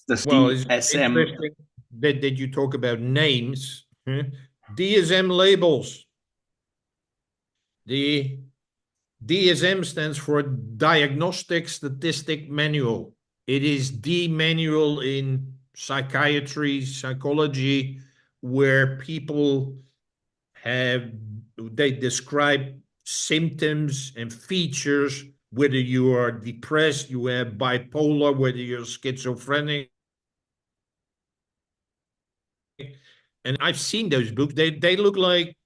das Well, it's DSM. interesting that you talk about names. Huh? DSM labels. The DSM stands for Diagnostic Statistic Manual. It is the manual in psychiatry, psychology, where people have they describe symptoms and features, whether you are depressed, you have bipolar, whether you're schizophrenic. And I've seen those books. They look like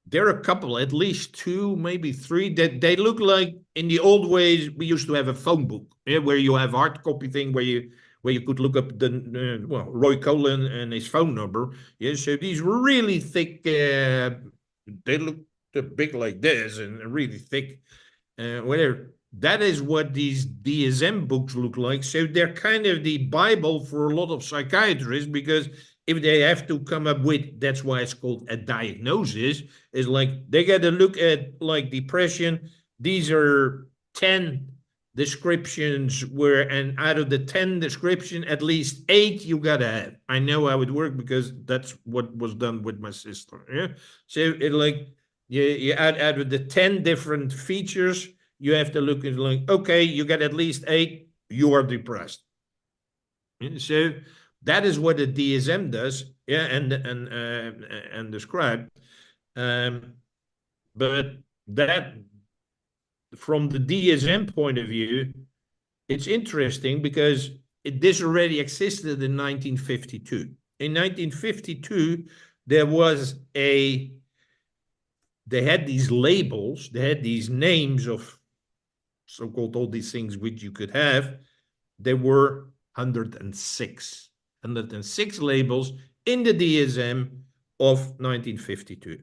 there are a couple, at least two, maybe three, that they look like in the old ways we used to have a phone book, yeah, where you have hard copy thing where you could look up the well, Roy Cullen and his phone number. Yeah, so these were really thick. They look big like this and really thick. Whatever. That is what these DSM books look like. So they're kind of the Bible for a lot of psychiatrists because if they have to come up with, that's why it's called a diagnosis, is like they got to look at like depression. These are 10 descriptions where, and out of the 10 description, at least eight you got to have. I know how it worked because that's what was done with my sister. Yeah. So it like, you add out of the 10 different features, you have to look at like, okay, you get at least eight, you are depressed. So that is what the DSM does, yeah, and describe. Um, but that from the DSM point of view, it's interesting because this already existed in 1952. In 1952, there was a they had these labels, they had these names of so-called all these things which you could have. There were 106 labels in the DSM of 1952.